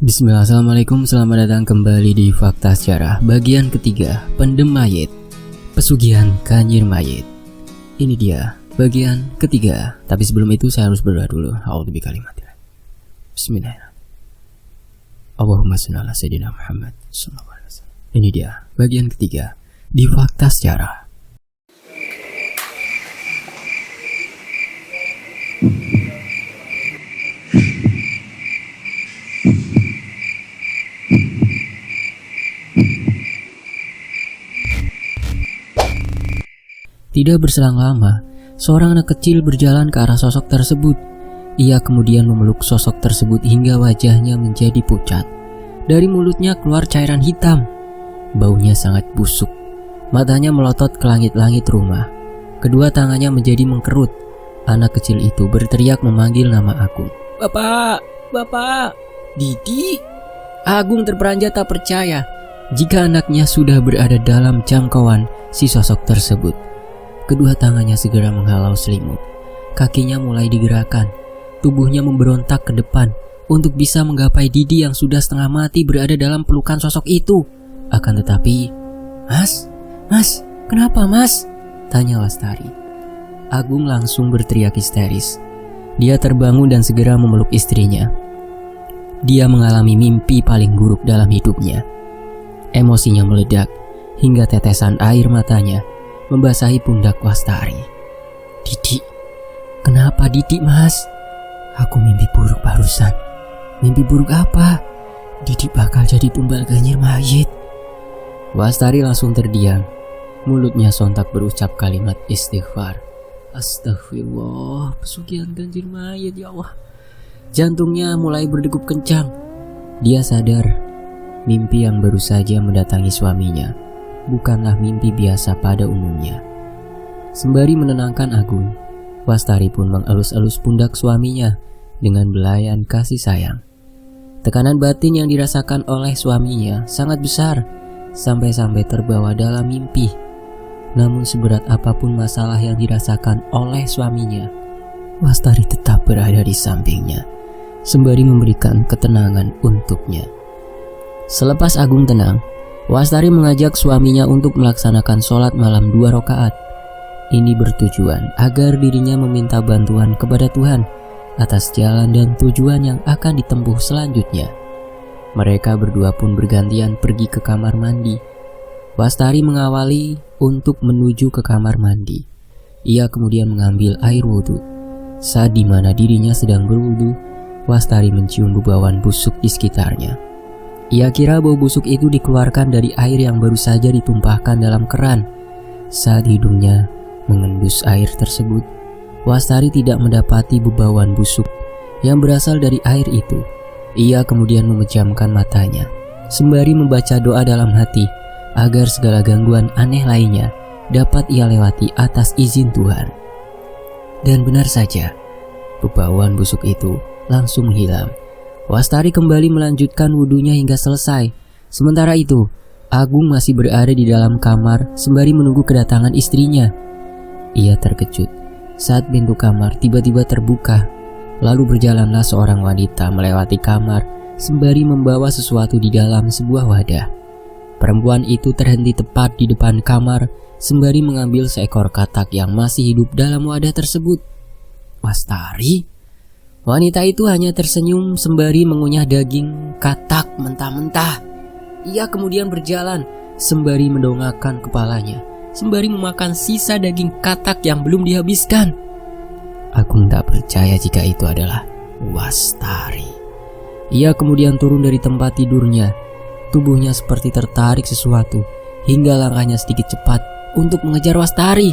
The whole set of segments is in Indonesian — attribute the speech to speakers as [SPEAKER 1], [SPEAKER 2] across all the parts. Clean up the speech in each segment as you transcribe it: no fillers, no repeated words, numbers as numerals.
[SPEAKER 1] Bismillah, assalamualaikum, selamat datang kembali di Fakta Sejarah bagian ketiga, Pendem Mayit, Pesugihan Kanjir Mayit. Ini dia bagian ketiga. Tapi sebelum itu saya harus berdoa dulu. A'udzu bikalimatillah. Bismillahirrahmanirrahim. Allahumma shalli ala sayyidina Muhammad sallallahu alaihi wasallam. Ini dia bagian ketiga di Fakta Sejarah. Tidak berselang lama, seorang anak kecil berjalan ke arah sosok tersebut. Ia kemudian memeluk sosok tersebut hingga wajahnya menjadi pucat. Dari mulutnya keluar cairan hitam. Baunya sangat busuk. Matanya melotot ke langit-langit rumah. Kedua tangannya menjadi mengkerut. Anak kecil itu berteriak memanggil nama Agung. "Bapak, Bapak, Didi." Agung terperanjat tak percaya jika anaknya sudah berada dalam jangkauan si sosok tersebut. Kedua tangannya segera menghalau selimut. Kakinya mulai digerakkan. Tubuhnya memberontak ke depan untuk bisa menggapai Didi yang sudah setengah mati berada dalam pelukan sosok itu. Akan tetapi, Mas, kenapa Mas?" tanya Lastari. Agung langsung berteriak histeris. Dia terbangun dan segera memeluk istrinya. Dia mengalami mimpi paling buruk dalam hidupnya. Emosinya meledak hingga tetesan air matanya membasahi pundak Lastari. "Didi, kenapa Didi Mas? Aku mimpi buruk barusan." "Mimpi buruk apa?" "Didi bakal jadi tumbal Kanjir Mayit." Lastari langsung terdiam. Mulutnya sontak berucap kalimat istighfar. "Astagfirullah, pesugihan Kanjir Mayit, ya Allah." Jantungnya mulai berdegup kencang. Dia sadar mimpi yang baru saja mendatangi suaminya bukanlah mimpi biasa pada umumnya. Sembari menenangkan Agung, Lastari pun mengelus-elus pundak suaminya dengan belayan kasih sayang. Tekanan batin yang dirasakan oleh suaminya sangat besar, sampai-sampai terbawa dalam mimpi. Namun seberat apapun masalah yang dirasakan oleh suaminya, Lastari tetap berada di sampingnya, sembari memberikan ketenangan untuknya. Selepas Agung tenang, Lastari mengajak suaminya untuk melaksanakan sholat malam 2 rakaat. Ini bertujuan agar dirinya meminta bantuan kepada Tuhan atas jalan dan tujuan yang akan ditempuh selanjutnya. Mereka berdua pun bergantian pergi ke kamar mandi. Lastari mengawali untuk menuju ke kamar mandi. Ia kemudian mengambil air wudhu. Saat di mana dirinya sedang berwudhu, Lastari mencium bauan busuk di sekitarnya. Ia kira bau busuk itu dikeluarkan dari air yang baru saja ditumpahkan dalam keran. Saat hidungnya mengendus air tersebut, Lastari tidak mendapati bauan busuk yang berasal dari air itu. Ia kemudian memejamkan matanya, sembari membaca doa dalam hati agar segala gangguan aneh lainnya dapat ia lewati atas izin Tuhan. Dan benar saja, bauan busuk itu langsung hilang. Lastari kembali melanjutkan wudhunya hingga selesai. Sementara itu, Agung masih berada di dalam kamar sembari menunggu kedatangan istrinya. Ia terkejut saat pintu kamar tiba-tiba terbuka. Lalu berjalanlah seorang wanita melewati kamar sembari membawa sesuatu di dalam sebuah wadah. Perempuan itu terhenti tepat di depan kamar sembari mengambil seekor katak yang masih hidup dalam wadah tersebut. "Lastari?" Wanita itu hanya tersenyum sembari mengunyah daging katak mentah-mentah. Ia kemudian berjalan sembari mendongakkan kepalanya, sembari memakan sisa daging katak yang belum dihabiskan. Agung tak percaya jika itu adalah Lastari. Ia kemudian turun dari tempat tidurnya. Tubuhnya seperti tertarik sesuatu hingga langkahnya sedikit cepat untuk mengejar Lastari.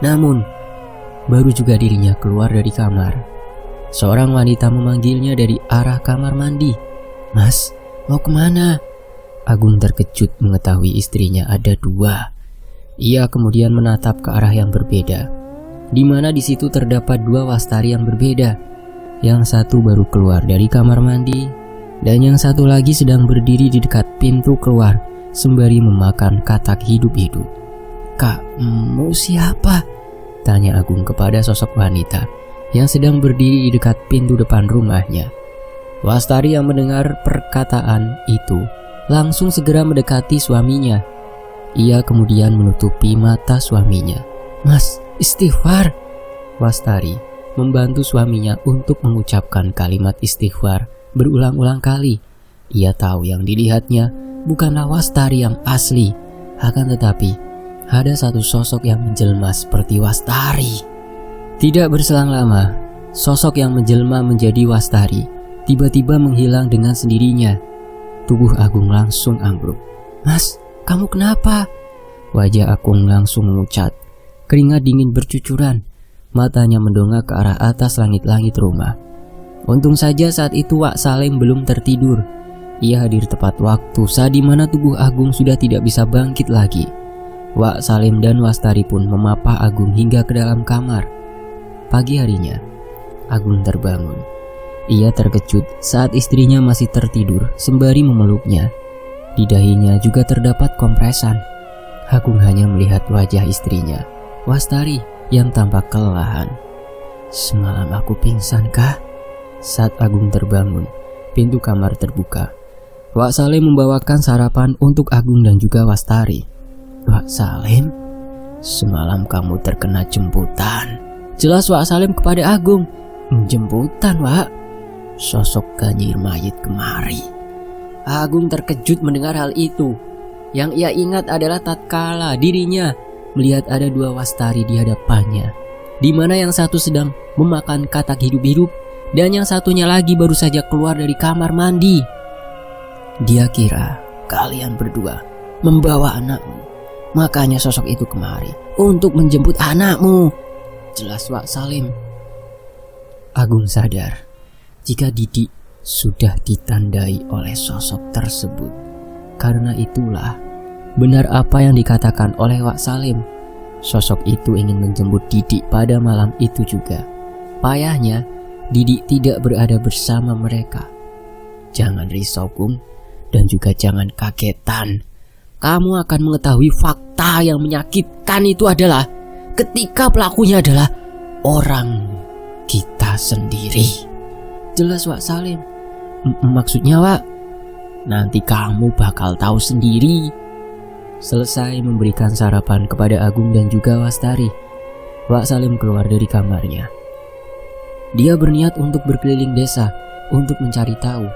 [SPEAKER 1] Namun, baru juga dirinya keluar dari kamar, seorang wanita memanggilnya dari arah kamar mandi. "Mas, mau kemana?" Agung terkejut mengetahui istrinya ada 2. Ia kemudian menatap ke arah yang berbeda, di mana di situ terdapat 2 Lastari yang berbeda. Yang satu baru keluar dari kamar mandi, dan yang satu lagi sedang berdiri di dekat pintu keluar sembari memakan katak hidup-hidup. "Kamu siapa?" tanya Agung kepada sosok wanita yang sedang berdiri di dekat pintu depan rumahnya. Wastari yang mendengar perkataan itu langsung segera mendekati suaminya. Ia kemudian menutupi mata suaminya. "Mas, istighfar." Wastari membantu suaminya untuk mengucapkan kalimat istighfar berulang-ulang kali. Ia tahu yang dilihatnya bukanlah Wastari yang asli, akan tetapi ada satu sosok yang menjelma seperti Wastari. Tidak berselang lama, sosok yang menjelma menjadi Wastari tiba-tiba menghilang dengan sendirinya. Tubuh Agung langsung ambruk. "Mas, kamu kenapa?" Wajah Agung langsung memucat. Keringat dingin bercucuran. Matanya mendongak ke arah atas langit-langit rumah. Untung saja saat itu Wak Salim belum tertidur. Ia hadir tepat waktu saat dimana tubuh Agung sudah tidak bisa bangkit lagi. Wak Salim dan Wastari pun memapah Agung hingga ke dalam kamar. Pagi harinya, Agung terbangun. Ia terkejut saat istrinya masih tertidur sembari memeluknya. Di dahinya juga terdapat kompresan. Agung hanya melihat wajah istrinya, Wastari, yang tampak kelelahan. "Semalam aku pingsan kah?" Saat Agung terbangun, pintu kamar terbuka. Wak Salim membawakan sarapan untuk Agung dan juga Wastari. "Wak Salim, semalam kamu terkena jemputan." Jelas Wak Salim kepada Agung. "Jemputan, Wak? Sosok Ganyir mayit kemari." Agung terkejut mendengar hal itu. Yang ia ingat adalah tatkala dirinya melihat ada dua Wastari di hadapannya, di mana yang satu sedang memakan katak hidup-hidup dan yang satunya lagi baru saja keluar dari kamar mandi. Dia kira kalian berdua membawa anakmu, makanya sosok itu kemari untuk menjemput anakmu, jelas Wak Salim. Agung sadar jika Didik sudah ditandai oleh sosok tersebut. Karena itulah benar apa yang dikatakan oleh Wak Salim. Sosok itu ingin menjemput Didik pada malam itu juga. Payahnya Didik tidak berada bersama mereka. Jangan risau, Gung, dan juga jangan kagetan. Kamu akan mengetahui fakta yang menyakitkan itu adalah ketika pelakunya adalah orang kita sendiri. Jelas Wak Salim. Maksudnya, Wak? Nanti kamu bakal tahu sendiri. Selesai memberikan sarapan kepada Agung dan juga Wastari, Wak Salim keluar dari kamarnya. Dia berniat untuk berkeliling desa untuk mencari tahu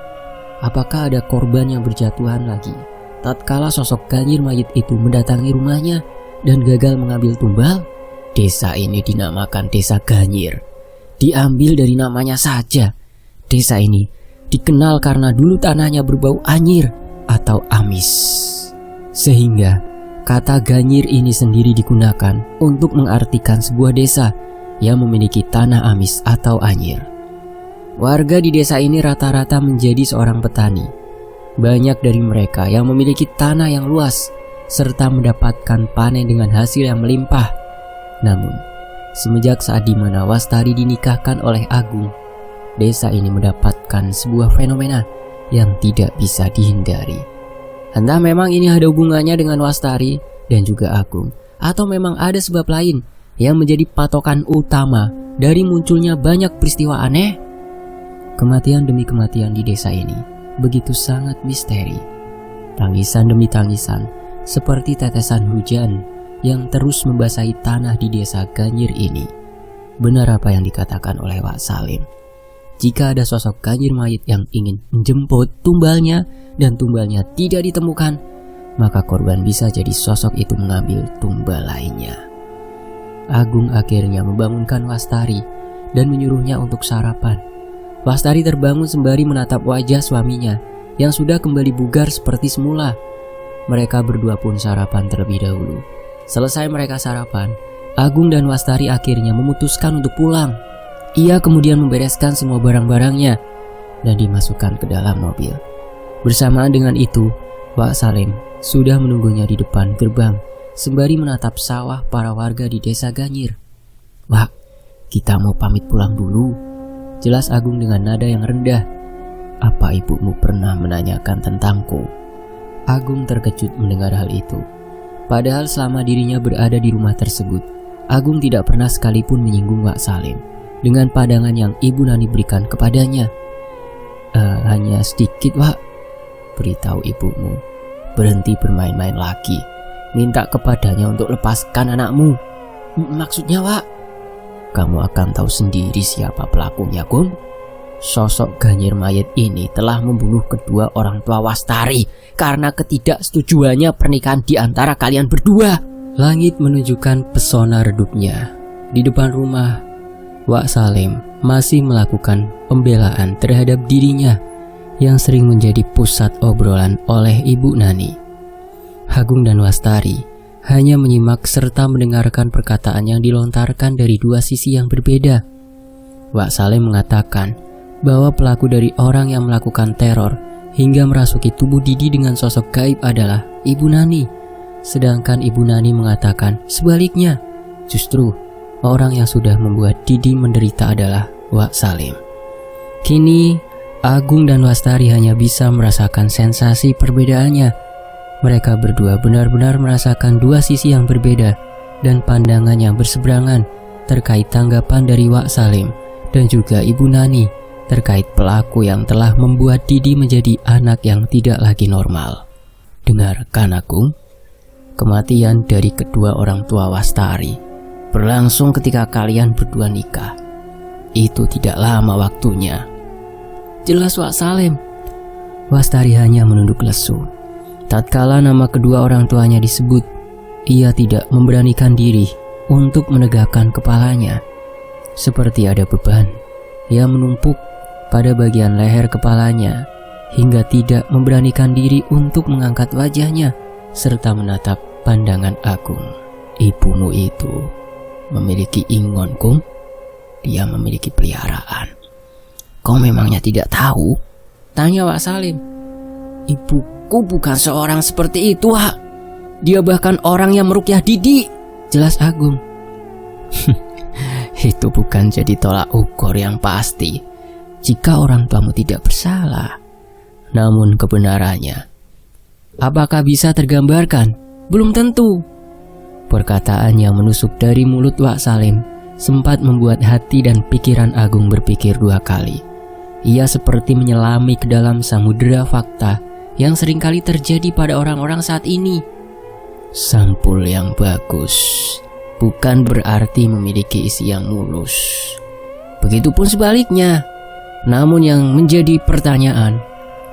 [SPEAKER 1] apakah ada korban yang berjatuhan lagi. Tatkala sosok Ganyir mayit itu mendatangi rumahnya dan gagal mengambil tumbal, desa ini dinamakan Desa Ganyir. Diambil dari namanya saja. Desa ini dikenal karena dulu tanahnya berbau anyir atau amis. Sehingga kata Ganyir ini sendiri digunakan untuk mengartikan sebuah desa yang memiliki tanah amis atau anyir. Warga di desa ini rata-rata menjadi seorang petani. Banyak dari mereka yang memiliki tanah yang luas serta mendapatkan panen dengan hasil yang melimpah. Namun, semenjak saat dimana Wastari dinikahkan oleh Agung, desa ini mendapatkan sebuah fenomena yang tidak bisa dihindari. Entah memang ini ada hubungannya dengan Wastari dan juga Agung, atau memang ada sebab lain yang menjadi patokan utama dari munculnya banyak peristiwa aneh. Kematian demi kematian di desa ini begitu sangat misteri. Tangisan demi tangisan seperti tetesan hujan yang terus membasahi tanah di desa Ganyir ini. Benar apa yang dikatakan oleh Wak Salim. Jika ada sosok Ganyir mayit yang ingin menjemput tumbalnya dan tumbalnya tidak ditemukan, maka korban bisa jadi sosok itu mengambil tumbal lainnya. Agung akhirnya membangunkan Wastari dan menyuruhnya untuk sarapan. Wastari terbangun sembari menatap wajah suaminya yang sudah kembali bugar seperti semula. Mereka berdua pun sarapan terlebih dahulu. Selesai mereka sarapan, Agung dan Wastari akhirnya memutuskan untuk pulang. Ia kemudian membereskan semua barang-barangnya dan dimasukkan ke dalam mobil. Bersamaan dengan itu, Wak Salim sudah menunggunya di depan gerbang sembari menatap sawah para warga di desa Ganyir. "Wak, kita mau pamit pulang dulu," jelas Agung dengan nada yang rendah. "Apa ibumu pernah menanyakan tentangku?" Agung terkejut mendengar hal itu. Padahal selama dirinya berada di rumah tersebut, Agung tidak pernah sekalipun menyinggung Wak Salim dengan pandangan yang Ibu Nani berikan kepadanya. Hanya sedikit, Wak. Beritahu ibumu berhenti bermain-main lagi. Minta kepadanya untuk lepaskan anakmu. Maksudnya, Wak? Kamu akan tahu sendiri siapa pelakunya, Gung. Sosok Ganyir mayit ini telah membunuh kedua orang tua Wastari karena ketidaksetujuannya pernikahan di antara kalian berdua. Langit menunjukkan pesona redupnya. Di depan rumah, Wak Salim masih melakukan pembelaan terhadap dirinya yang sering menjadi pusat obrolan oleh Ibu Nani. Agung dan Wastari hanya menyimak serta mendengarkan perkataan yang dilontarkan dari dua sisi yang berbeda. Wak Salim mengatakan bahwa pelaku dari orang yang melakukan teror hingga merasuki tubuh Didi dengan sosok gaib adalah Ibu Nani. Sedangkan Ibu Nani mengatakan sebaliknya, justru orang yang sudah membuat Didi menderita adalah Wak Salim. Kini, Agung dan Wastari hanya bisa merasakan sensasi perbedaannya. Mereka berdua benar-benar merasakan dua sisi yang berbeda dan pandangan yang berseberangan terkait tanggapan dari Wak Salim dan juga Ibu Nani terkait pelaku yang telah membuat Didi menjadi anak yang tidak lagi normal. Dengarkan, Agung. Kematian dari kedua orang tua Wastari berlangsung ketika kalian berdua nikah. Itu tidak lama waktunya. Jelas, Wak Salim. Wastari hanya menunduk lesu. Tatkala nama kedua orang tuanya disebut, ia tidak memberanikan diri untuk menegakkan kepalanya. Seperti ada beban yang menumpuk pada bagian leher kepalanya hingga tidak memberanikan diri untuk mengangkat wajahnya serta menatap pandangan Agung. Ibumu itu memiliki ingon, Gung. Dia memiliki peliharaan. Kau memangnya tidak tahu? Tanya Wak Salim. Ibuku bukan seorang seperti itu, Wak. Dia bahkan orang yang merukyah Didi. Jelas Agung. Itu bukan jadi tolak ukur yang pasti jika orang tuamu tidak bersalah. Namun kebenarannya, apakah bisa tergambarkan? Belum tentu. Perkataan yang menusuk dari mulut Wak Salim sempat membuat hati dan pikiran Agung berpikir dua kali. Ia seperti menyelami ke dalam samudera fakta yang seringkali terjadi pada orang-orang saat ini. Sampul yang bagus bukan berarti memiliki isi yang mulus. Begitupun sebaliknya. Namun yang menjadi pertanyaan,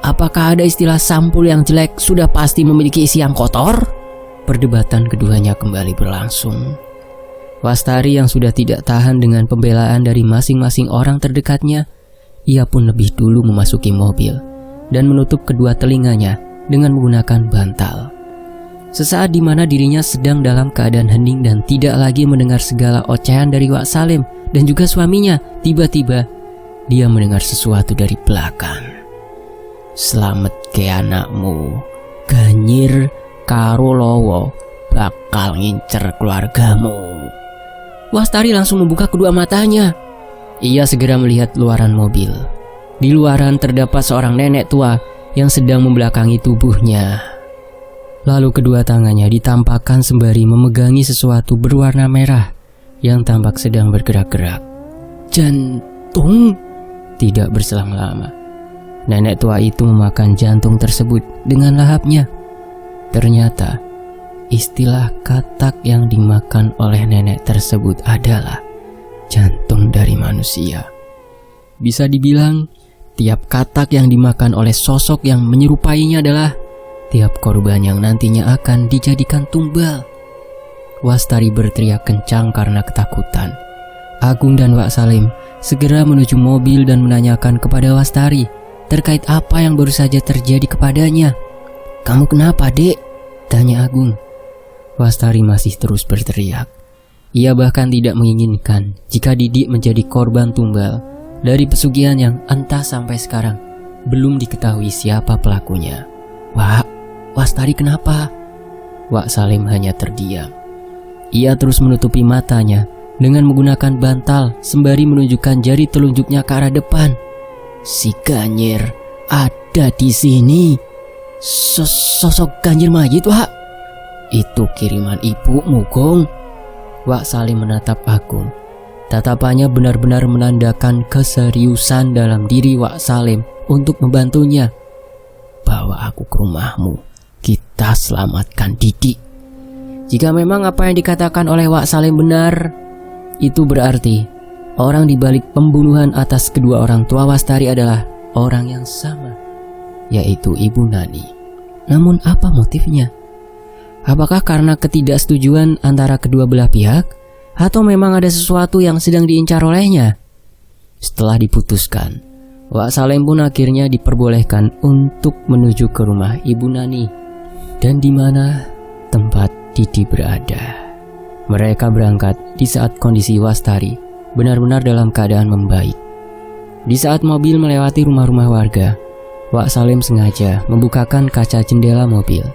[SPEAKER 1] apakah ada istilah sampul yang jelek sudah pasti memiliki isi yang kotor? Perdebatan keduanya kembali berlangsung. Wastari yang sudah tidak tahan dengan pembelaan dari masing-masing orang terdekatnya, ia pun lebih dulu memasuki mobil dan menutup kedua telinganya dengan menggunakan bantal. Sesaat di mana dirinya sedang dalam keadaan hening dan tidak lagi mendengar segala ocehan dari Wak Salim dan juga suaminya, tiba-tiba dia mendengar sesuatu dari belakang. Selamat ke anakmu, Ganyir karo Lowo bakal ngincer keluargamu. Wastari langsung membuka kedua matanya. Ia segera melihat luaran mobil. Di luaran terdapat seorang nenek tua yang sedang membelakangi tubuhnya. Lalu kedua tangannya ditampakkan sembari memegangi sesuatu berwarna merah yang tampak sedang bergerak-gerak. Jantung. Tidak berselang lama, nenek tua itu memakan jantung tersebut dengan lahapnya. Ternyata istilah katak yang dimakan oleh nenek tersebut adalah jantung dari manusia. Bisa dibilang, tiap katak yang dimakan oleh sosok yang menyerupainya adalah tiap korban yang nantinya akan dijadikan tumbal. Wastari berteriak kencang karena ketakutan. Agung dan Wak Salim segera menuju mobil dan menanyakan kepada Wastari terkait apa yang baru saja terjadi kepadanya. Kamu kenapa, Dek? Tanya Agung. Wastari masih terus berteriak. Ia bahkan tidak menginginkan jika Didi menjadi korban tumbal dari pesugihan yang entah sampai sekarang belum diketahui siapa pelakunya. Wak, Wastari kenapa? Wak Salim hanya terdiam. Ia terus menutupi matanya dengan menggunakan bantal sembari menunjukkan jari telunjuknya ke arah depan. Si Ganyir ada di sini. Sosok Ganyir mayit, Wak. Itu kiriman ibumu, Gong. Wak Salim menatap Agung. Tatapannya benar-benar menandakan keseriusan dalam diri Wak Salim untuk membantunya. Bawa aku ke rumahmu, kita selamatkan Didi. Jika memang apa yang dikatakan oleh Wak Salim benar, itu berarti orang di balik pembunuhan atas kedua orang tua Wastari adalah orang yang sama, yaitu Ibu Nani. Namun apa motifnya? Apakah karena ketidaksetujuan antara kedua belah pihak, atau memang ada sesuatu yang sedang diincar olehnya? Setelah diputuskan, Wak Salim pun akhirnya diperbolehkan untuk menuju ke rumah Ibu Nani, dan di mana tempat Didi berada. Mereka berangkat di saat kondisi Wastari benar-benar dalam keadaan membaik. Di saat mobil melewati rumah-rumah warga, Wak Salim sengaja membukakan kaca jendela mobil.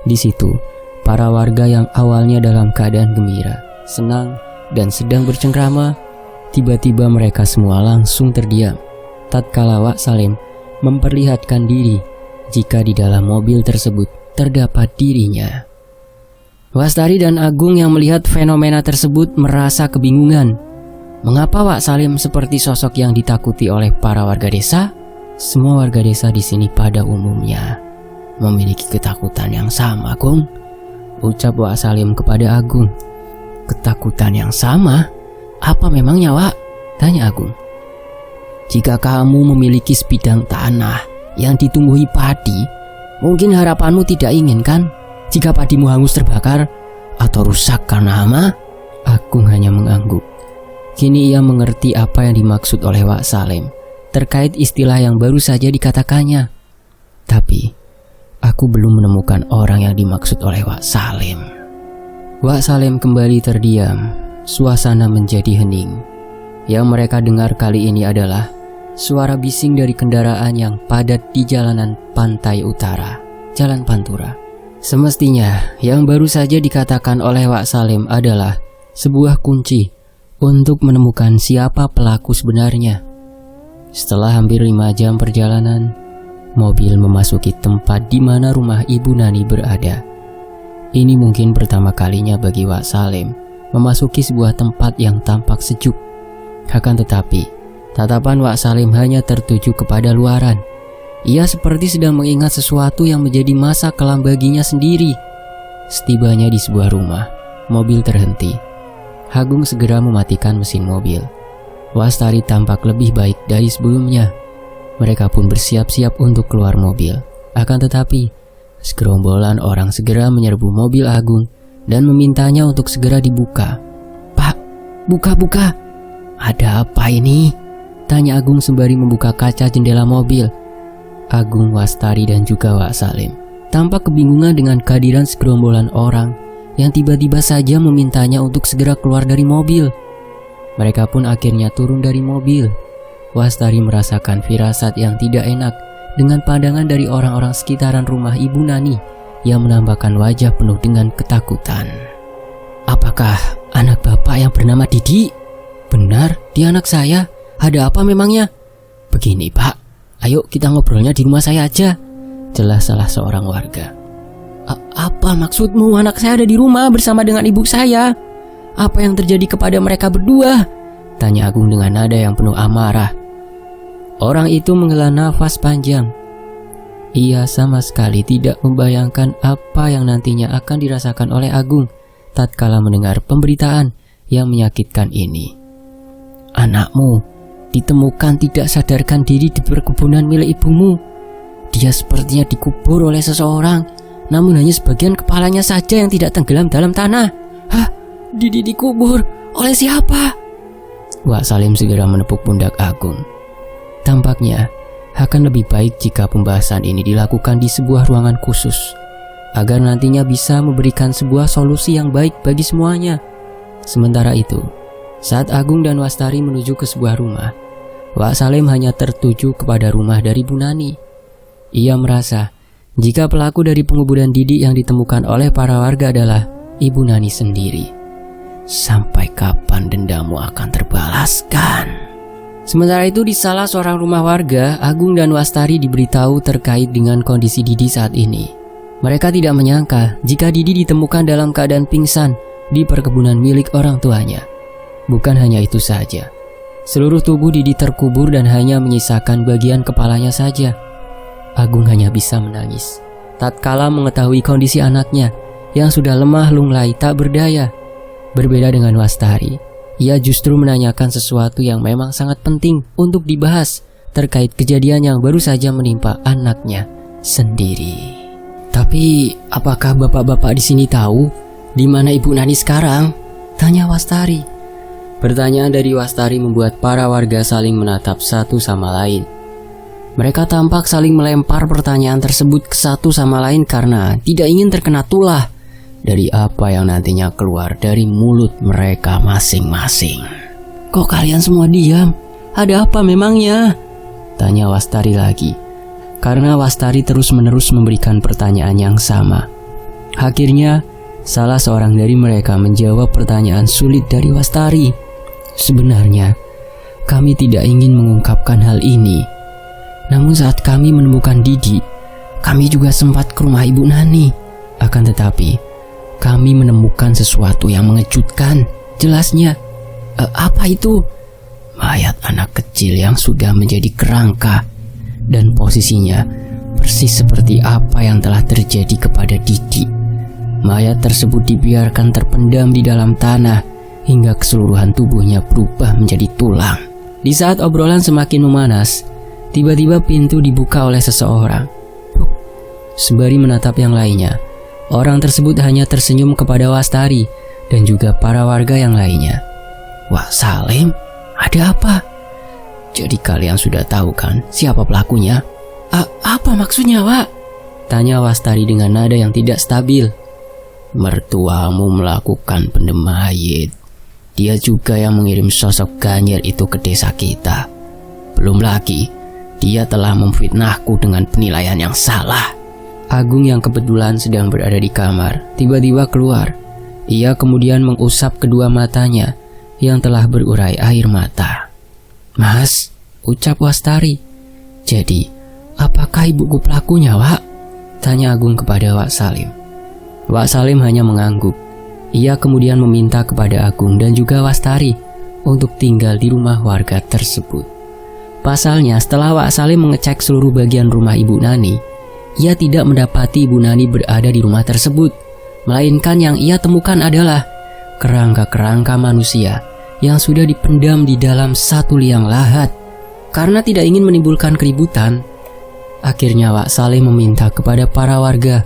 [SPEAKER 1] Di situ, para warga yang awalnya dalam keadaan gembira, senang, dan sedang bercengkrama, tiba-tiba mereka semua langsung terdiam tatkala Wak Salim memperlihatkan diri jika di dalam mobil tersebut terdapat dirinya. Wastari dan Agung yang melihat fenomena tersebut merasa kebingungan. Mengapa Wak Salim seperti sosok yang ditakuti oleh para warga desa? Semua warga desa di sini pada umumnya memiliki ketakutan yang sama, Agung, ucap Wak Salim kepada Agung. Ketakutan yang sama? Apa memangnya, Wak? Tanya Agung. Jika kamu memiliki sebidang tanah yang ditumbuhi padi, mungkin harapanmu tidak ingin kan jika padimu hangus terbakar atau rusak karena hama? Agung hanya mengangguk. Kini ia mengerti apa yang dimaksud oleh Wak Salim terkait istilah yang baru saja dikatakannya. Tapi aku belum menemukan orang yang dimaksud oleh Wak Salim. Wak Salim kembali terdiam. Suasana menjadi hening. Yang mereka dengar kali ini adalah suara bising dari kendaraan yang padat di jalanan pantai utara, Jalan Pantura. Semestinya yang baru saja dikatakan oleh Wak Salim adalah sebuah kunci untuk menemukan siapa pelaku sebenarnya. Setelah hampir 5 jam perjalanan, mobil memasuki tempat di mana rumah Ibu Nani berada. Ini mungkin pertama kalinya bagi Wak Salim memasuki sebuah tempat yang tampak sejuk. Akan tetapi, tatapan Wak Salim hanya tertuju kepada luaran. Ia seperti sedang mengingat sesuatu yang menjadi masa kelam baginya sendiri. Setibanya di sebuah rumah, mobil terhenti. Agung segera mematikan mesin mobil. Wastari tampak lebih baik dari sebelumnya. Mereka pun bersiap-siap untuk keluar mobil. Akan tetapi, segerombolan orang segera menyerbu mobil Agung dan memintanya untuk segera dibuka. Pak, buka. Ada apa ini? Tanya Agung sembari membuka kaca jendela mobil. Agung, Wastari, dan juga Wak Salim tampak kebingungan dengan kehadiran segerombolan orang yang tiba-tiba saja memintanya untuk segera keluar dari mobil. Mereka pun akhirnya turun dari mobil. Wastari merasakan firasat yang tidak enak dengan pandangan dari orang-orang sekitaran rumah Ibu Nani yang menampakkan wajah penuh dengan ketakutan. Apakah anak bapak yang bernama Didi? Benar, dia anak saya. Ada apa memangnya? Begini, Pak. Ayo kita ngobrolnya di rumah saya aja, jelas salah seorang warga. Apa maksudmu? Anak saya ada di rumah bersama dengan ibu saya. Apa yang terjadi kepada mereka berdua? Tanya Agung dengan nada yang penuh amarah. Orang itu menghela nafas panjang. Ia sama sekali tidak membayangkan apa yang nantinya akan dirasakan oleh Agung tatkala mendengar pemberitaan yang menyakitkan ini. Anakmu ditemukan tidak sadarkan diri di perkebunan milik ibumu. Dia sepertinya dikubur oleh seseorang, namun hanya sebagian kepalanya saja yang tidak tenggelam dalam tanah. Hah? Didi dikubur? Oleh siapa? Wak Salim segera menepuk pundak Agung. Tampaknya akan lebih baik jika pembahasan ini dilakukan di sebuah ruangan khusus, agar nantinya bisa memberikan sebuah solusi yang baik bagi semuanya. Sementara itu, saat Agung dan Wastari menuju ke sebuah rumah, Wak Salim hanya tertuju kepada rumah dari Bu Nani. Ia merasa jika pelaku dari penguburan Didi yang ditemukan oleh para warga adalah Ibu Nani sendiri. Sampai kapan dendamu akan terbalaskan? Sementara itu di salah seorang rumah warga, Agung dan Wastari diberitahu terkait dengan kondisi Didi saat ini. Mereka tidak menyangka jika Didi ditemukan dalam keadaan pingsan di perkebunan milik orang tuanya. Bukan hanya itu saja, Seluruh tubuh Didi terkubur dan hanya menyisakan bagian kepalanya saja. Agung hanya bisa menangis tatkala mengetahui kondisi anaknya yang sudah lemah lunglai tak berdaya. Berbeda dengan Wastari, ia justru menanyakan sesuatu yang memang sangat penting untuk dibahas terkait kejadian yang baru saja menimpa anaknya sendiri. Tapi apakah bapak-bapak di sini tahu di mana Ibu Nani sekarang? Tanya Wastari. Pertanyaan dari Wastari membuat para warga saling menatap satu sama lain. Mereka tampak saling melempar pertanyaan tersebut ke satu sama lain karena tidak ingin terkena tulah dari apa yang nantinya keluar dari mulut mereka masing-masing. Kok kalian semua diam? Ada apa memangnya? Tanya Wastari lagi. Karena Wastari terus-menerus memberikan pertanyaan yang sama. Akhirnya, salah seorang dari mereka menjawab pertanyaan sulit dari Wastari. Sebenarnya, kami tidak ingin mengungkapkan hal ini. Namun saat kami menemukan Didi, kami juga sempat ke rumah Ibu Nani. Akan tetapi, kami menemukan sesuatu yang mengejutkan. Jelasnya, apa itu? Mayat anak kecil yang sudah menjadi kerangka. Dan posisinya persis seperti apa yang telah terjadi kepada Didi. Mayat tersebut dibiarkan terpendam di dalam tanah hingga keseluruhan tubuhnya berubah menjadi tulang. Di saat obrolan semakin memanas, tiba-tiba pintu dibuka oleh seseorang. Sembari menatap yang lainnya, orang tersebut hanya tersenyum kepada Wastari dan juga para warga yang lainnya. Wah, Salim, ada apa? Jadi kalian sudah tahu kan siapa pelakunya? Apa maksudnya, Wak? Tanya Wastari dengan nada yang tidak stabil. Mertuamu melakukan pendemait. Dia juga yang mengirim sosok Ganyir itu ke desa kita. Belum lagi, dia telah memfitnahku dengan penilaian yang salah. Agung yang kebetulan sedang berada di kamar tiba-tiba keluar. Ia kemudian mengusap kedua matanya yang telah berurai air mata. Mas, ucap Wastari. Jadi, apakah ibuku pelakunya, Wak? Tanya Agung kepada Wak Salim. Wak Salim hanya mengangguk. Ia kemudian meminta kepada Agung dan juga Wastari untuk tinggal di rumah warga tersebut. Pasalnya, setelah Wak Salim mengecek seluruh bagian rumah Ibu Nani, ia tidak mendapati Ibu Nani berada di rumah tersebut, melainkan yang ia temukan adalah kerangka-kerangka manusia yang sudah dipendam di dalam satu liang lahat. Karena tidak ingin menimbulkan keributan, akhirnya Wak Salim meminta kepada para warga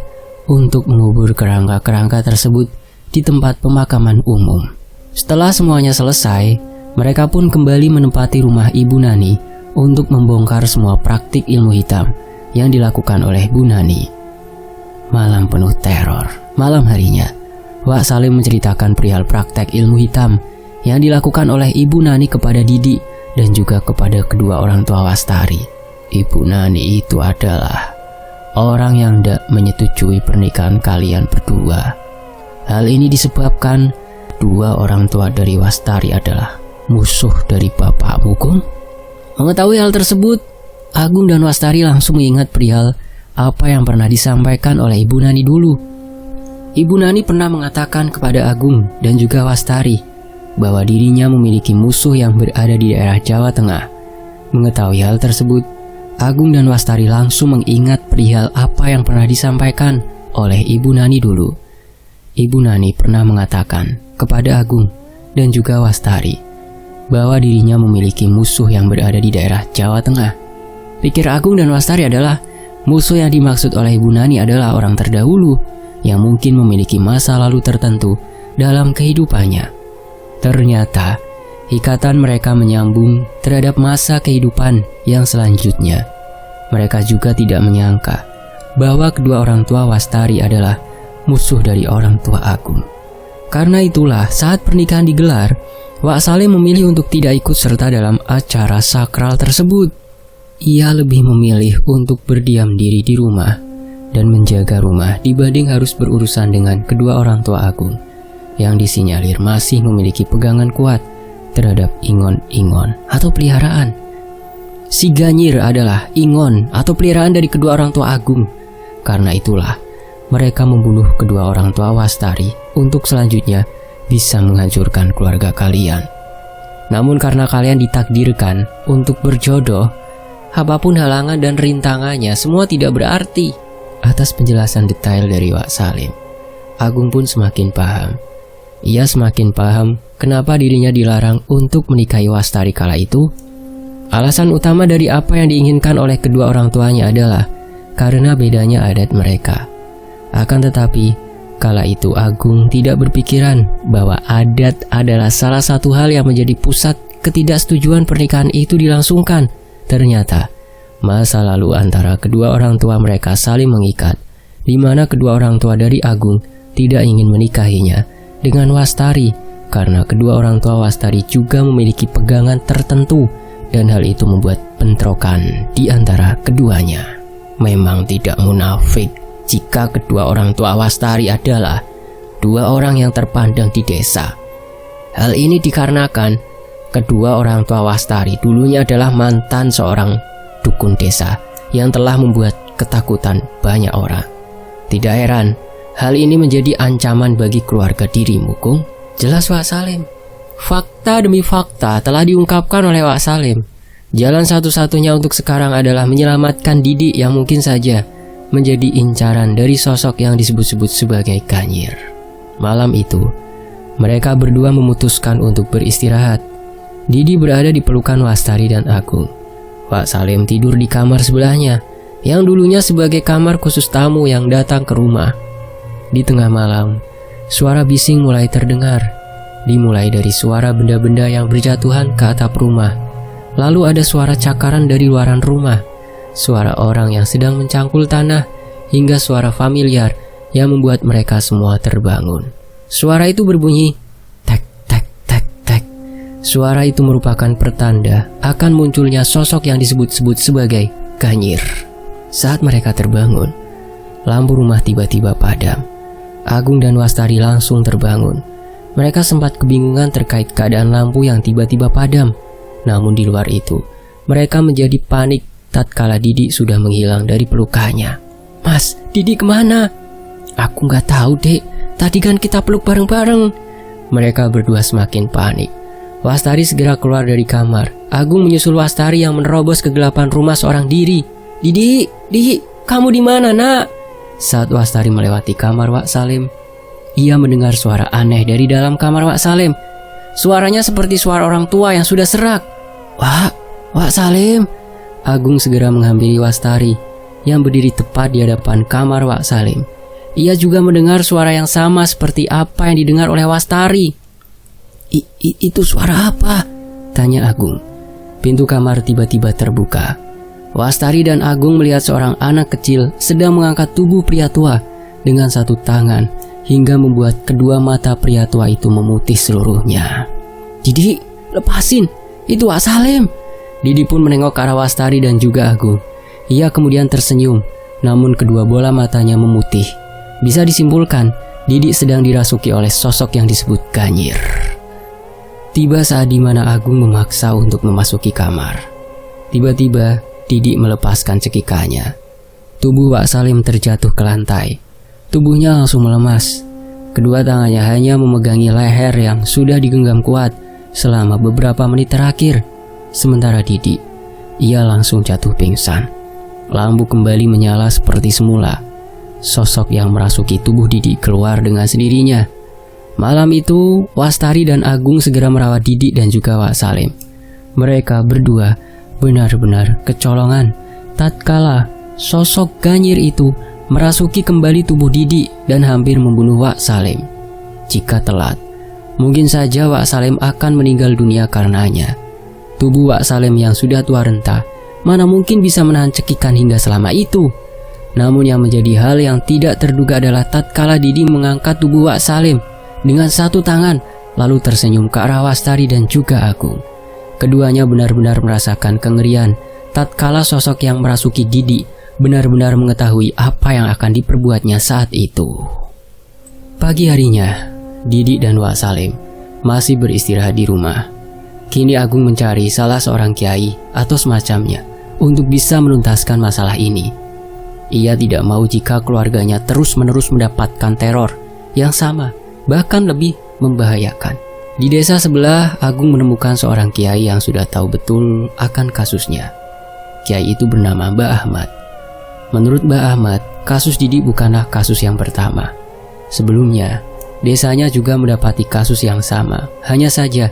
[SPEAKER 1] untuk mengubur kerangka-kerangka tersebut di tempat pemakaman umum. Setelah semuanya selesai, mereka pun kembali menempati rumah Ibu Nani untuk membongkar semua praktik ilmu hitam yang dilakukan oleh Bu Nani. Malam penuh teror. Malam harinya, Wak Salim menceritakan perihal praktek ilmu hitam yang dilakukan oleh Ibu Nani kepada Didi dan juga kepada kedua orang tua Wastari. Ibu Nani itu adalah orang yang tidak menyetujui pernikahan kalian berdua. Hal ini disebabkan dua orang tua dari Wastari adalah musuh dari bapakmu, Gung. Mengetahui hal tersebut, Agung dan Wastari langsung mengingat perihal apa yang pernah disampaikan oleh Ibu Nani dulu. Ibu Nani pernah mengatakan kepada Agung dan juga Wastari bahwa dirinya memiliki musuh yang berada di daerah Jawa Tengah. Mengetahui hal tersebut, Agung dan Wastari langsung mengingat perihal apa yang pernah disampaikan oleh Ibu Nani dulu. Ibu Nani pernah mengatakan kepada Agung dan juga Wastari bahwa dirinya memiliki musuh yang berada di daerah Jawa Tengah. Pikir Agung dan Wastari adalah musuh yang dimaksud oleh Ibu Nani adalah orang terdahulu yang mungkin memiliki masa lalu tertentu dalam kehidupannya. Ternyata, ikatan mereka menyambung terhadap masa kehidupan yang selanjutnya. Mereka juga tidak menyangka bahwa kedua orang tua Wastari adalah musuh dari orang tua Agung. Karena itulah saat pernikahan digelar, Wak Salim memilih untuk tidak ikut serta dalam acara sakral tersebut. Ia lebih memilih untuk berdiam diri di rumah dan menjaga rumah dibanding harus berurusan dengan kedua orang tua Agung yang disinyalir masih memiliki pegangan kuat terhadap ingon-ingon atau peliharaan. Si Ganyir adalah ingon atau peliharaan dari kedua orang tua Agung. Karena itulah mereka membunuh kedua orang tua Wastari untuk selanjutnya bisa menghancurkan keluarga kalian. Namun karena kalian ditakdirkan untuk berjodoh, apapun halangan dan rintangannya semua tidak berarti. Atas penjelasan detail dari Wak Salim, Agung pun semakin paham. Ia semakin paham kenapa dirinya dilarang untuk menikahi Wastari kala itu. Alasan utama dari apa yang diinginkan oleh kedua orang tuanya adalah karena bedanya adat mereka. Akan tetapi, kala itu Agung tidak berpikiran bahwa adat adalah salah satu hal yang menjadi pusat ketidaksetujuan pernikahan itu dilangsungkan. Ternyata, masa lalu antara kedua orang tua mereka saling mengikat, di mana kedua orang tua dari Agung tidak ingin menikahinya dengan Wastari karena kedua orang tua Wastari juga memiliki pegangan tertentu. Dan hal itu membuat bentrokan di antara keduanya. Memang tidak munafik jika kedua orang tua Wastari adalah dua orang yang terpandang di desa. Hal ini dikarenakan kedua orang tua Wastari dulunya adalah mantan seorang dukun desa yang telah membuat ketakutan banyak orang. Tidak heran, hal ini menjadi ancaman bagi keluarga dirimu, Kung. Jelas Wak Salim. Fakta demi fakta telah diungkapkan oleh Wak Salim. Jalan satu-satunya untuk sekarang adalah menyelamatkan Didi yang mungkin saja menjadi incaran dari sosok yang disebut-sebut sebagai Ganyir. Malam itu, mereka berdua memutuskan untuk beristirahat. Didi berada di pelukan Wastari dan Agung. Wak Salim tidur di kamar sebelahnya, yang dulunya sebagai kamar khusus tamu yang datang ke rumah. Di tengah malam, suara bising mulai terdengar. Dimulai dari suara benda-benda yang berjatuhan ke atap rumah. Lalu ada suara cakaran dari luaran rumah, suara orang yang sedang mencangkul tanah, hingga suara familiar yang membuat mereka semua terbangun. Suara itu berbunyi tek tek tek tek. Suara itu merupakan pertanda akan munculnya sosok yang disebut-sebut sebagai Ganyir. Saat mereka terbangun, lampu rumah tiba-tiba padam. Agung dan Wastari langsung terbangun. Mereka sempat kebingungan terkait keadaan lampu yang tiba-tiba padam. Namun di luar itu, mereka menjadi panik tatkala Didi sudah menghilang dari pelukannya. Mas, Didi kemana? Aku nggak tahu, Dek. Tadi kan kita peluk bareng-bareng. Mereka berdua semakin panik. Wastari segera keluar dari kamar. Agung menyusul Wastari yang menerobos kegelapan rumah seorang diri. Didi, kamu di mana, Nak? Saat Wastari melewati kamar Wak Salim, ia mendengar suara aneh dari dalam kamar Wak Salim. Suaranya seperti suara orang tua yang sudah serak. Wak Salim. Agung segera menghampiri Wastari yang berdiri tepat di hadapan kamar Wak Salim. Ia juga mendengar suara yang sama seperti apa yang didengar oleh Wastari. Itu suara apa? Tanya Agung. Pintu kamar tiba-tiba terbuka. Wastari dan Agung melihat seorang anak kecil sedang mengangkat tubuh pria tua dengan satu tangan, hingga membuat kedua mata pria tua itu memutih seluruhnya. Didi, lepasin, itu Wak Salim. Didi pun menengok ke arah Wastari dan juga Agung. Ia kemudian tersenyum, namun kedua bola matanya memutih. Bisa disimpulkan, Didi sedang dirasuki oleh sosok yang disebut Ganyir. Tiba saat dimana Agung memaksa untuk memasuki kamar. Tiba-tiba, Didi melepaskan cekikannya. Tubuh Wak Salim terjatuh ke lantai. Tubuhnya langsung melemas. Kedua tangannya hanya memegangi leher yang sudah digenggam kuat selama beberapa menit terakhir. Sementara Didi, ia langsung jatuh pingsan. Lampu kembali menyala seperti semula. Sosok yang merasuki tubuh Didi keluar dengan sendirinya. Malam itu, Wastari dan Agung segera merawat Didi dan juga Wak Salim. Mereka berdua benar-benar kecolongan tatkala sosok Ganyir itu merasuki kembali tubuh Didi dan hampir membunuh Wak Salim. Jika telat, mungkin saja Wak Salim akan meninggal dunia karenanya. Tubuh Wak Salim yang sudah tua renta mana mungkin bisa menahan cekikan hingga selama itu. Namun yang menjadi hal yang tidak terduga adalah tatkala Didi mengangkat tubuh Wak Salim dengan satu tangan, lalu tersenyum ke arah Wastari dan juga Agung. Keduanya benar-benar merasakan kengerian tatkala sosok yang merasuki Didi benar-benar mengetahui apa yang akan diperbuatnya saat itu. Pagi harinya, Didi dan Wak Salim masih beristirahat di rumah. Kini Agung mencari salah seorang kiai atau semacamnya untuk bisa menuntaskan masalah ini. Ia tidak mau jika keluarganya terus-menerus mendapatkan teror yang sama, bahkan lebih membahayakan. Di desa sebelah, Agung menemukan seorang kiai yang sudah tahu betul akan kasusnya. Kiai itu bernama Mbah Ahmad. Menurut Mbah Ahmad, kasus Didi bukanlah kasus yang pertama. Sebelumnya, desanya juga mendapati kasus yang sama, hanya saja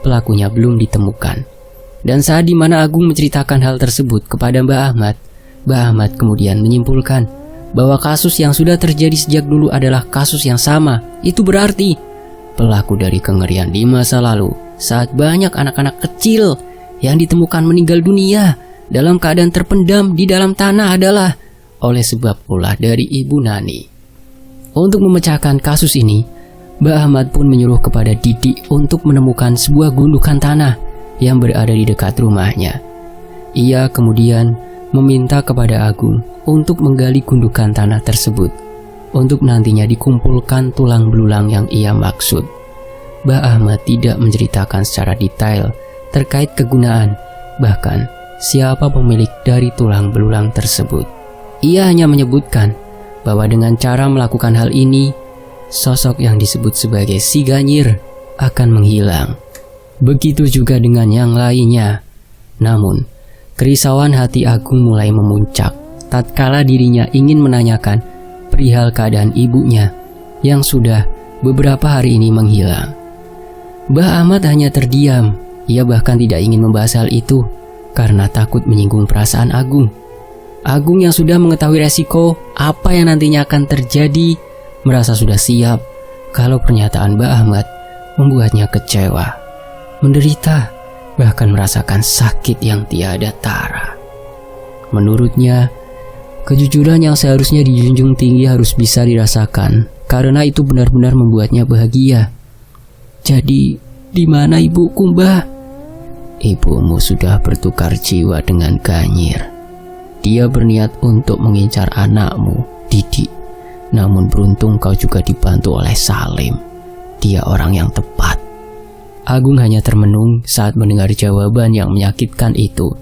[SPEAKER 1] pelakunya belum ditemukan. Dan saat dimana Agung menceritakan hal tersebut kepada Mbah Ahmad kemudian menyimpulkan bahwa kasus yang sudah terjadi sejak dulu adalah kasus yang sama. Itu berarti pelaku dari kengerian di masa lalu saat banyak anak-anak kecil yang ditemukan meninggal dunia dalam keadaan terpendam di dalam tanah adalah oleh sebab pula dari Ibu Nani. Untuk memecahkan kasus ini, Mbah Ahmad pun menyuruh kepada Didi untuk menemukan sebuah gundukan tanah yang berada di dekat rumahnya. Ia kemudian meminta kepada Agung untuk menggali gundukan tanah tersebut untuk nantinya dikumpulkan tulang belulang yang ia maksud. Mbah Ahmad tidak menceritakan secara detail terkait kegunaan, bahkan siapa pemilik dari tulang belulang tersebut. Ia hanya menyebutkan bahwa dengan cara melakukan hal ini, sosok yang disebut sebagai Si Ganyir akan menghilang. Begitu juga dengan yang lainnya. Namun, kerisauan hati Agung mulai memuncak tatkala dirinya ingin menanyakan perihal keadaan ibunya yang sudah beberapa hari ini menghilang. Mbah Ahmad hanya terdiam. Ia bahkan tidak ingin membahas hal itu karena takut menyinggung perasaan Agung. Agung yang sudah mengetahui resiko apa yang nantinya akan terjadi, merasa sudah siap kalau pernyataan Mbah Ahmad membuatnya kecewa, menderita, bahkan merasakan sakit yang tiada tara. Menurutnya, kejujuran yang seharusnya dijunjung tinggi harus bisa dirasakan karena itu benar-benar membuatnya bahagia. Jadi, di mana ibuku, Mbah? Ibumu sudah bertukar jiwa dengan Ganyir. Dia berniat untuk mengincar anakmu, Didi. Namun beruntung kau juga dibantu oleh Salim. Dia orang yang tepat. Agung hanya termenung saat mendengar jawaban yang menyakitkan itu.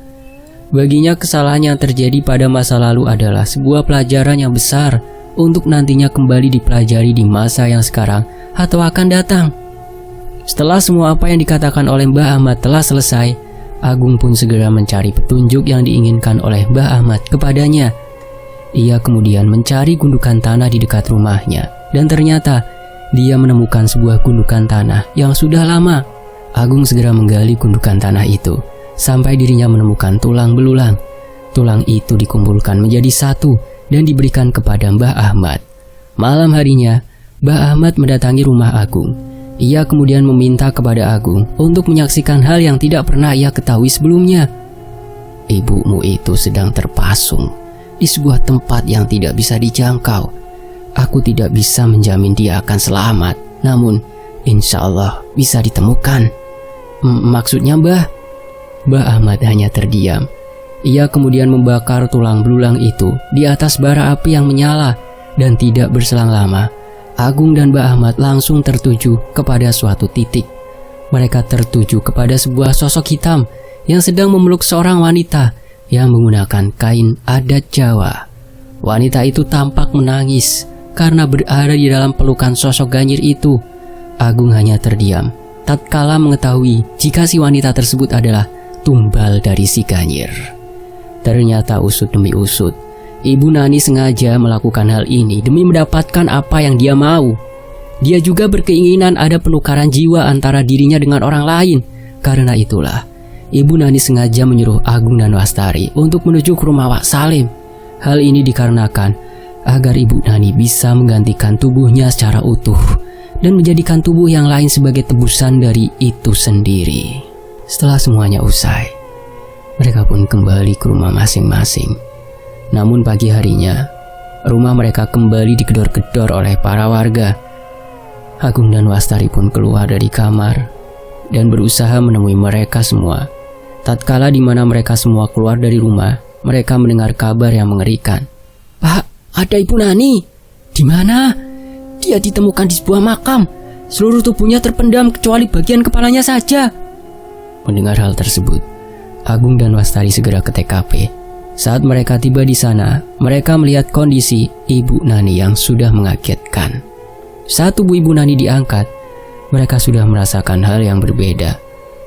[SPEAKER 1] Baginya kesalahan yang terjadi pada masa lalu adalah sebuah pelajaran yang besar untuk nantinya kembali dipelajari di masa yang sekarang atau akan datang. Setelah semua apa yang dikatakan oleh Mbah Ahmad telah selesai, Agung pun segera mencari petunjuk yang diinginkan oleh Mbah Ahmad kepadanya. Ia kemudian mencari gundukan tanah di dekat rumahnya, dan ternyata dia menemukan sebuah gundukan tanah yang sudah lama. Agung segera menggali gundukan tanah itu sampai dirinya menemukan tulang belulang. Tulang itu dikumpulkan menjadi satu dan diberikan kepada Mbah Ahmad. Malam harinya, Mbah Ahmad mendatangi rumah Agung. Ia kemudian meminta kepada Agung untuk menyaksikan hal yang tidak pernah ia ketahui sebelumnya. Ibumu itu sedang terpasung di sebuah tempat yang tidak bisa dijangkau. Aku tidak bisa menjamin dia akan selamat, namun insya Allah bisa ditemukan. Maksudnya, Mbah? Mbah Ahmad hanya terdiam. Ia kemudian membakar tulang belulang itu di atas bara api yang menyala, dan tidak berselang lama Agung dan Mbah Ahmad langsung tertuju kepada suatu titik. Mereka tertuju kepada sebuah sosok hitam yang sedang memeluk seorang wanita yang menggunakan kain adat Jawa. Wanita itu tampak menangis karena berada di dalam pelukan sosok Ganyir itu. Agung hanya terdiam tatkala mengetahui jika si wanita tersebut adalah tumbal dari Si Ganyir. Ternyata usut demi usut, Ibu Nani sengaja melakukan hal ini demi mendapatkan apa yang dia mau. Dia juga berkeinginan ada penukaran jiwa antara dirinya dengan orang lain. Karena itulah, Ibu Nani sengaja menyuruh Agung dan Wastari untuk menuju ke rumah Wak Salim. Hal ini dikarenakan agar Ibu Nani bisa menggantikan tubuhnya secara utuh dan menjadikan tubuh yang lain sebagai tebusan dari itu sendiri. Setelah semuanya usai, mereka pun kembali ke rumah masing-masing. Namun pagi harinya, rumah mereka kembali digedor-gedor oleh para warga. Agung dan Wastari pun keluar dari kamar dan berusaha menemui mereka semua. Tatkala di mana mereka semua keluar dari rumah, mereka mendengar kabar yang mengerikan. Pak, ada Ibu Nani. Di mana? Dia ditemukan di sebuah makam. Seluruh tubuhnya terpendam kecuali bagian kepalanya saja. Mendengar hal tersebut, Agung dan Wastari segera ke TKP. Saat mereka tiba di sana, mereka melihat kondisi Ibu Nani yang sudah mengagetkan. Saat tubuh Ibu Nani diangkat, mereka sudah merasakan hal yang berbeda.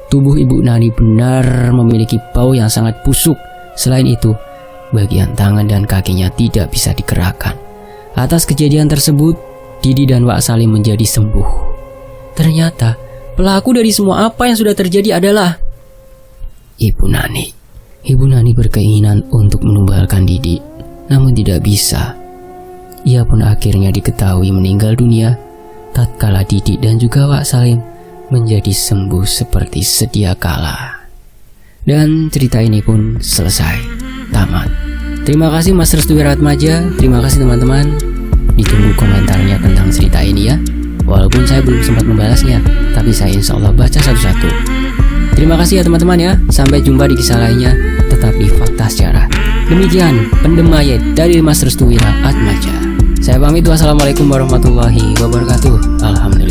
[SPEAKER 1] Tubuh Ibu Nani benar memiliki bau yang sangat busuk. Selain itu, bagian tangan dan kakinya tidak bisa digerakkan. Atas kejadian tersebut, Didi dan Wak Salim menjadi sembuh. Ternyata, pelaku dari semua apa yang sudah terjadi adalah Ibu Nani. Ibu Nani berkeinginan untuk menumbalkan Didi, namun tidak bisa. Ia pun akhirnya diketahui meninggal dunia tatkala Didi dan juga Wak Salim menjadi sembuh seperti sedia kala. Dan cerita ini pun selesai, tamat. Terima kasih Mas Restu Wiratmaja, terima kasih teman-teman. Ditunggu komentarnya tentang cerita ini ya. Walaupun saya belum sempat membalasnya, tapi saya insya Allah baca satu-satu. Terima kasih ya teman-teman ya. Sampai jumpa di kisah lainnya, tetap di Fakta Sejarah. Demikian Pendem Mayat dari Mas Restu Wiratmaja. Saya pamit, wassalamualaikum warahmatullahi wabarakatuh. Alhamdulillah.